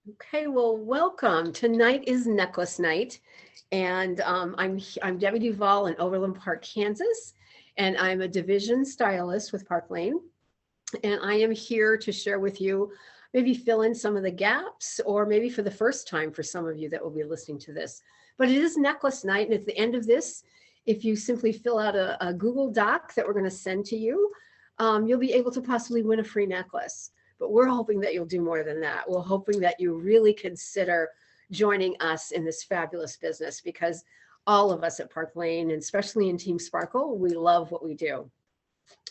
Okay, well, welcome. Tonight is necklace night, and I'm Debbie Duval in Overland Park, Kansas, and I'm a division stylist with Park Lane, and I am here to share with you, maybe fill in some of the gaps, or maybe for the first time for some of you that will be listening to this. But it is necklace night, and at the end of this, if you simply fill out a Google Doc that we're going to send to you, you'll be able to possibly win a free necklace. But we're hoping that you'll do more than that. We're hoping that you really consider joining us in this fabulous business because all of us at Park Lane, and especially in Team Sparkle, we love what we do.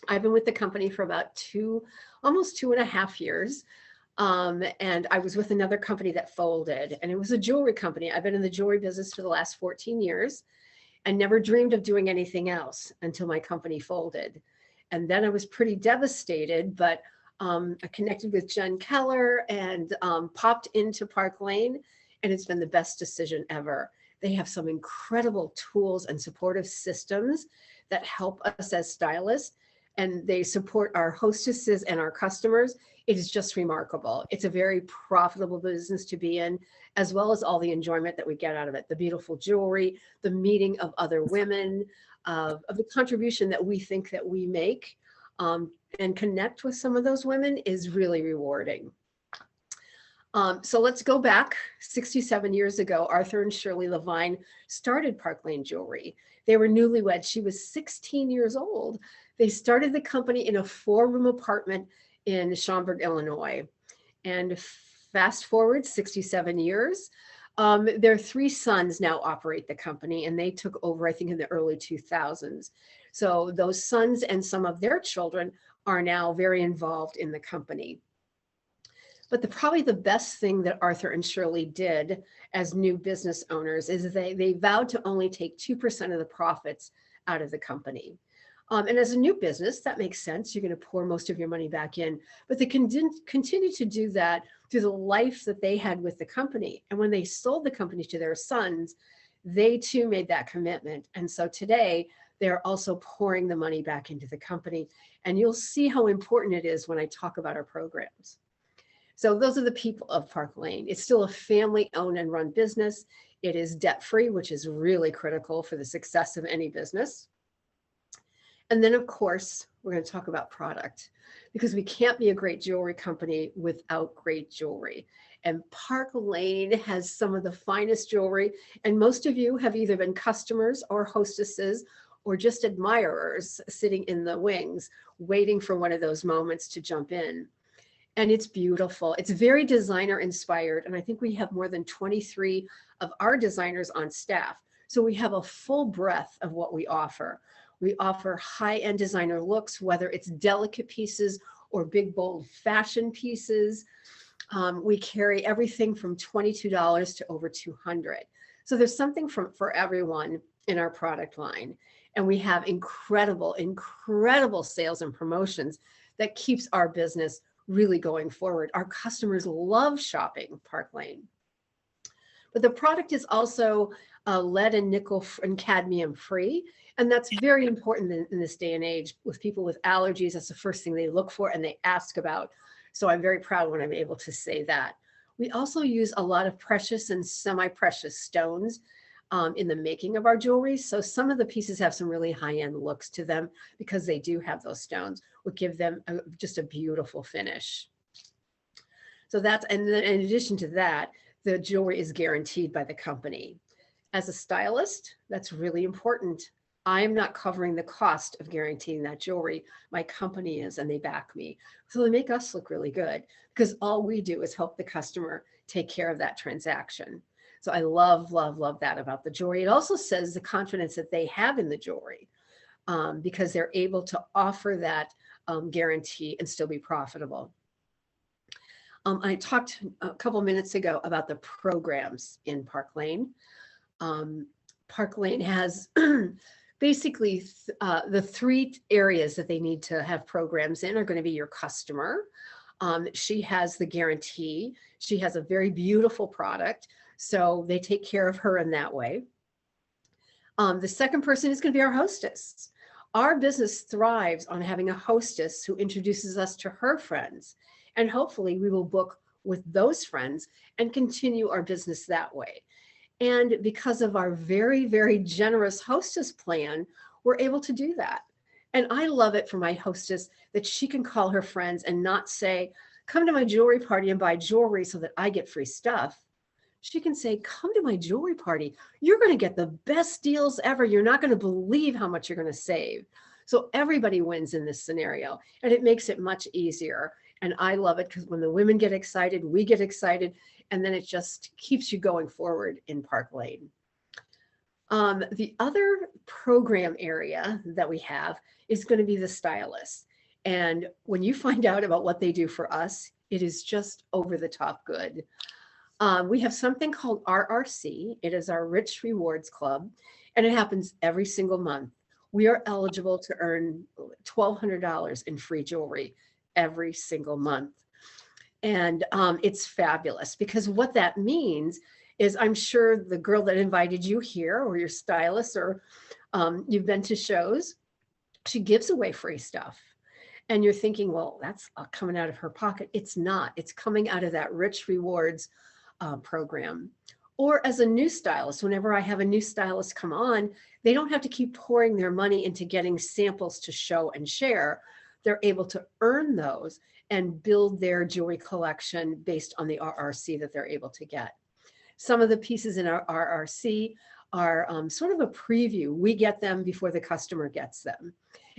I've been with the company for about almost 2.5 years. And I was with another company that folded, and it was a jewelry company. I've been in the jewelry business for the last 14 years and never dreamed of doing anything else until my company folded. And then I was pretty devastated, but I connected with Jen Keller and popped into Park Lane, and it's been the best decision ever. They have some incredible tools and supportive systems that help us as stylists, and they support our hostesses and our customers. It is just remarkable. It's a very profitable business to be in, as well as all the enjoyment that we get out of it, the beautiful jewelry, the meeting of other women, of the contribution that we think that we make, and connect with some of those women is really rewarding. So let's go back 67 years ago. Arthur and Shirley Levine started Park Lane Jewelry. They were newlyweds. She was 16 years old. They started the company in a 4-room apartment in Schaumburg, Illinois. And fast forward 67 years, their 3 sons now operate the company, and they took over, I think, in the early 2000s. So those sons and some of their children are now very involved in the company. But probably the best thing that Arthur and Shirley did as new business owners is they vowed to only take 2% of the profits out of the company. And as a new business, that makes sense. You're going to pour most of your money back in, but they continue to do that through the life that they had with the company. And when they sold the company to their sons, they too made that commitment. And so today they're also pouring the money back into the company. And you'll see how important it is when I talk about our programs. So those are the people of Park Lane. It's still a family-owned and run business. It is debt-free, which is really critical for the success of any business. And then, of course, we're going to talk about product because we can't be a great jewelry company without great jewelry. And Park Lane has some of the finest jewelry. And most of you have either been customers or hostesses or just admirers sitting in the wings, waiting for one of those moments to jump in. And it's beautiful. It's very designer inspired. And I think we have more than 23 of our designers on staff. So we have a full breadth of what we offer. We offer high-end designer looks, whether it's delicate pieces or big, bold fashion pieces. We carry everything from $22 to over $200. So there's something for everyone in our product line. And we have incredible, incredible sales and promotions that keeps our business really going forward. Our customers love shopping Park Lane. But the product is also lead and nickel and cadmium free. And that's very important in this day and age with people with allergies. That's the first thing they look for and they ask about. So I'm very proud when I'm able to say that. We also use a lot of precious and semi-precious stones in the making of our jewelry. So some of the pieces have some really high-end looks to them because they do have those stones, which give them just a beautiful finish. So and then in addition to that, the jewelry is guaranteed by the company. As a stylist, that's really important. I'm not covering the cost of guaranteeing that jewelry. My company is, and they back me. So they make us look really good because all we do is help the customer take care of that transaction. So I love, love, love that about the jewelry. It also says the confidence that they have in the jewelry because they're able to offer that guarantee and still be profitable. I talked a couple minutes ago about the programs in Park Lane. Park Lane has basically the 3 areas that they need to have programs in are going to be your customer. She has the guarantee. She has a very beautiful product. So they take care of her in that way. The second person is going to be our hostess. Our business thrives on having a hostess who introduces us to her friends. And hopefully we will book with those friends and continue our business that way. And because of our very, very generous hostess plan, we're able to do that. And I love it for my hostess that she can call her friends and not say, come to my jewelry party and buy jewelry so that I get free stuff. She can say, come to my jewelry party. You're going to get the best deals ever. You're not going to believe how much you're going to save. So everybody wins in this scenario, and it makes it much easier. And I love it because when the women get excited, we get excited, and then it just keeps you going forward in Park Lane. The other program area that we have is going to be the stylists. And when you find out about what they do for us, it is just over the top good. We have something called RRC. It is our Rich Rewards Club, and it happens every single month. We are eligible to earn $1,200 in free jewelry every single month. And it's fabulous because what that means is I'm sure the girl that invited you here or your stylist or you've been to shows, she gives away free stuff. And you're thinking, well, that's coming out of her pocket. It's not. It's coming out of that Rich Rewards program. Or as a new stylist, whenever I have a new stylist come on, they don't have to keep pouring their money into getting samples to show and share. They're able to earn those and build their jewelry collection based on the RRC that they're able to get. Some of the pieces in our RRC are sort of a preview. We get them before the customer gets them.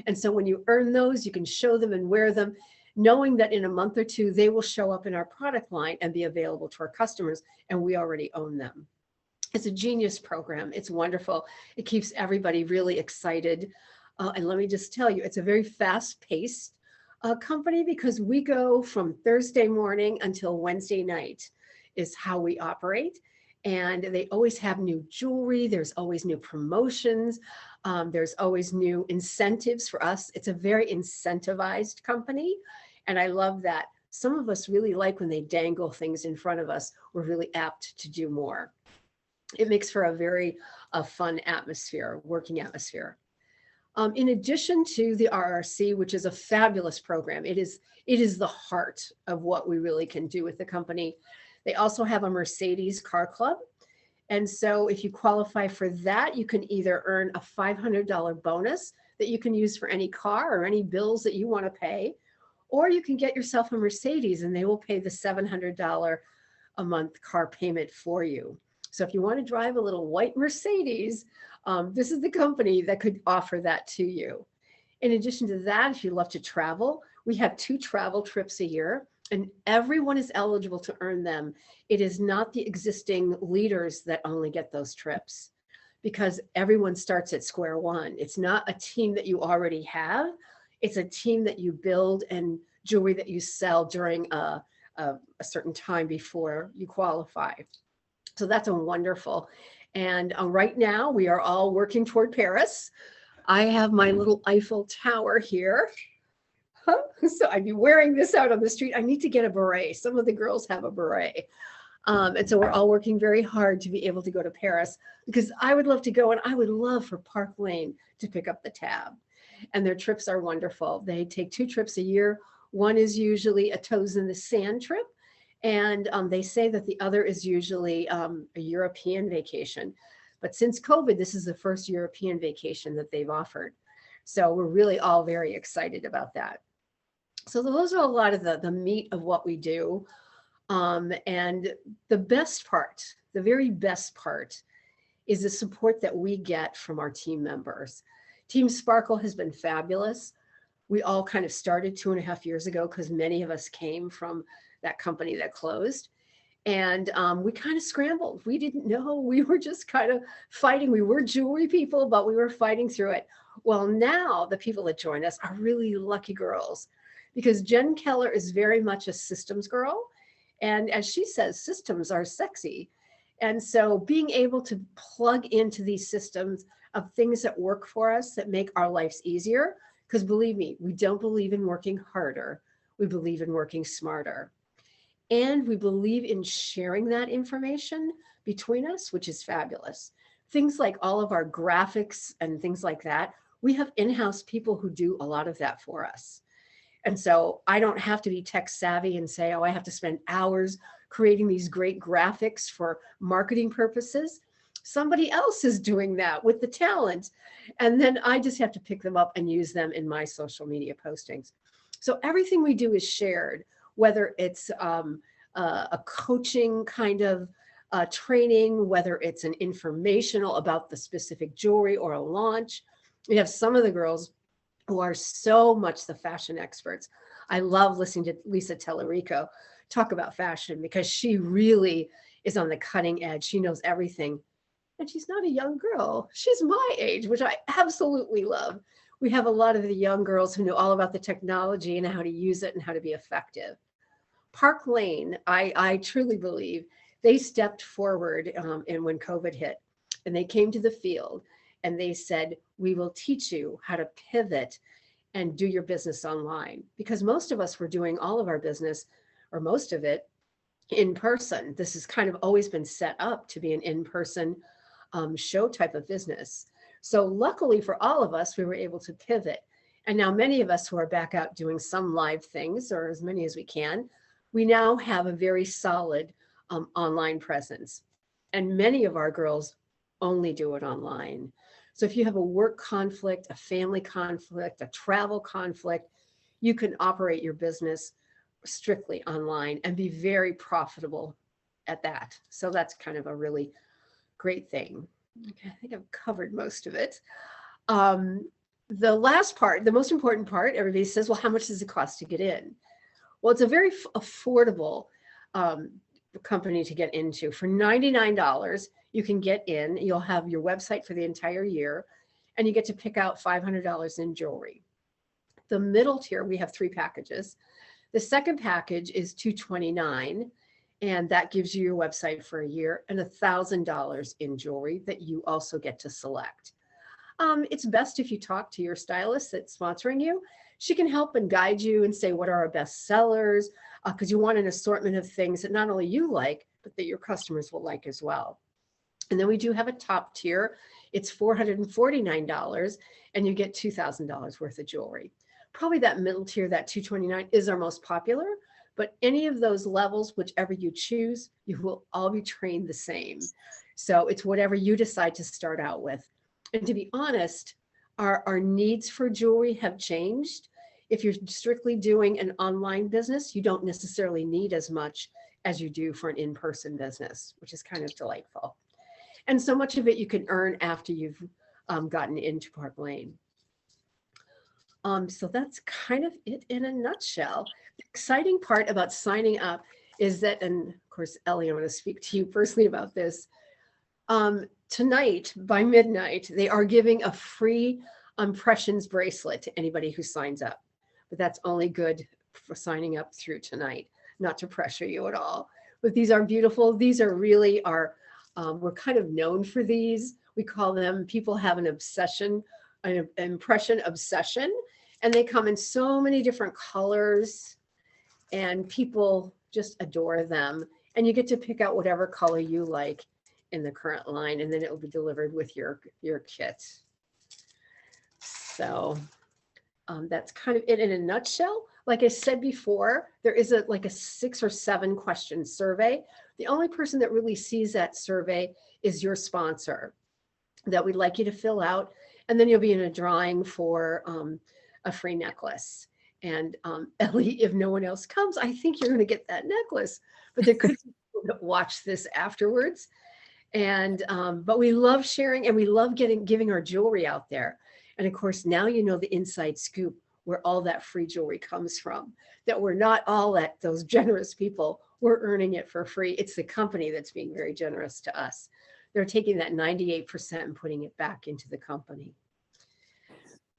And so when you earn those, you can show them and wear them, knowing that in a month or two, they will show up in our product line and be available to our customers, and we already own them. It's a genius program. It's wonderful. It keeps everybody really excited. And let me just tell you, it's a very fast-paced company because we go from Thursday morning until Wednesday night is how we operate. And they always have new jewelry. There's always new promotions. There's always new incentives for us. It's a very incentivized company. And I love that. Some of us really like when they dangle things in front of us. We're really apt to do more. It makes for a very fun atmosphere, working atmosphere. In addition to the RRC, which is a fabulous program, it is the heart of what we really can do with the company. They also have a Mercedes car club. And so if you qualify for that, you can either earn a $500 bonus that you can use for any car or any bills that you want to pay, or you can get yourself a Mercedes and they will pay the $700 a month car payment for you. So if you want to drive a little white Mercedes, this is the company that could offer that to you. In addition to that, if you love to travel, we have 2 travel trips a year. And everyone is eligible to earn them. It is not the existing leaders that only get those trips because everyone starts at square one. It's not a team that you already have. It's a team that you build and jewelry that you sell during a certain time before you qualify. So that's a wonderful. And right now we are all working toward Paris. I have my little Eiffel Tower here. So I'd be wearing this out on the street. I need to get a beret. Some of the girls have a beret. And so we're all working very hard to be able to go to Paris because I would love to go and I would love for Park Lane to pick up the tab. And their trips are wonderful. They take 2 trips a year. One is usually a toes in the sand trip. And they say that the other is usually a European vacation. But since COVID, this is the first European vacation that they've offered. So we're really all very excited about that. So those are a lot of the meat of what we do. And the best part, the very best part is the support that we get from our team members. Team Sparkle has been fabulous. We all kind of started 2.5 years ago because many of us came from that company that closed. And we kind of scrambled. We didn't know. We were just kind of fighting. We were jewelry people, but we were fighting through it. Well, now the people that join us are really lucky girls because Jen Keller is very much a systems girl. And as she says, systems are sexy. And so being able to plug into these systems of things that work for us that make our lives easier, because believe me, we don't believe in working harder. We believe in working smarter. And we believe in sharing that information between us, which is fabulous. Things like all of our graphics and things like that, we have in-house people who do a lot of that for us. And so I don't have to be tech savvy and say, oh, I have to spend hours creating these great graphics for marketing purposes. Somebody else is doing that with the talent. And then I just have to pick them up and use them in my social media postings. So everything we do is shared, whether it's a coaching kind of training, whether it's an informational about the specific jewelry or a launch. We have some of the girls who are so much the fashion experts. I love listening to Lisa Tellerico talk about fashion because she really is on the cutting edge. She knows everything. And she's not a young girl. She's my age, which I absolutely love. We have a lot of the young girls who know all about the technology and how to use it and how to be effective. Park Lane, I truly believe they stepped forward and when COVID hit and they came to the field and they said, we will teach you how to pivot and do your business online. Because most of us were doing all of our business or most of it in person. This has kind of always been set up to be an in-person show type of business. So luckily for all of us, we were able to pivot. And now many of us who are back out doing some live things or as many as we can, we now have a very solid online presence. And many of our girls only do it online. So if you have a work conflict, a family conflict, a travel conflict, you can operate your business strictly online and be very profitable at that. So that's kind of a really great thing. Okay, I think I've covered most of it. The last part, the most important part, everybody says, well, how much does it cost to get in? Well, it's a very affordable company to get into. For $99, you can get in. You'll have your website for the entire year, and you get to pick out $500 in jewelry. The middle tier, we have 3 packages. The second package is $229, and that gives you your website for a year and $1,000 in jewelry that you also get to select. It's best if you talk to your stylist that's sponsoring you. She can help and guide you and say, what are our best sellers? Because you want an assortment of things that not only you like, but that your customers will like as well. And then we do have a top tier. It's $449, and you get $2,000 worth of jewelry. Probably that middle tier, that $229, is our most popular. But any of those levels, whichever you choose, you will all be trained the same. So it's whatever you decide to start out with. And to be honest, our needs for jewelry have changed. If you're strictly doing an online business, you don't necessarily need as much as you do for an in-person business, which is kind of delightful. And so much of it you can earn after you've gotten into Park Lane. So that's kind of it in a nutshell. The exciting part about signing up is that, and of course, Ellie, I'm going to speak to you personally about this. Tonight, by midnight, they are giving a free impressions bracelet to anybody who signs up. But that's only good for signing up through tonight, not to pressure you at all. But these are beautiful. These are really we're kind of known for these. We call them, people have an obsession, an impression obsession. And they come in so many different colors and people just adore them. And you get to pick out whatever color you like in the current line, and then it will be delivered with your kit. So that's kind of it in a nutshell. Like I said before, there is like a 6 or 7 question survey. The only person that really sees that survey is your sponsor that we'd like you to fill out. And then you'll be in a drawing for a free necklace. And Ellie, if no one else comes, I think you're going to get that necklace. But there could be people that watch this afterwards. And but we love sharing, and we love giving our jewelry out there. And of course, now you know the inside scoop where all that free jewelry comes from, that we're not all those generous people. We're earning it for free. It's the company that's being very generous to us. They're taking that 98% and putting it back into the company.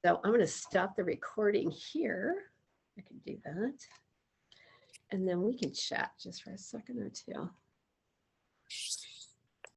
So I'm going to stop the recording here. I can do that. And then we can chat just for a second or two.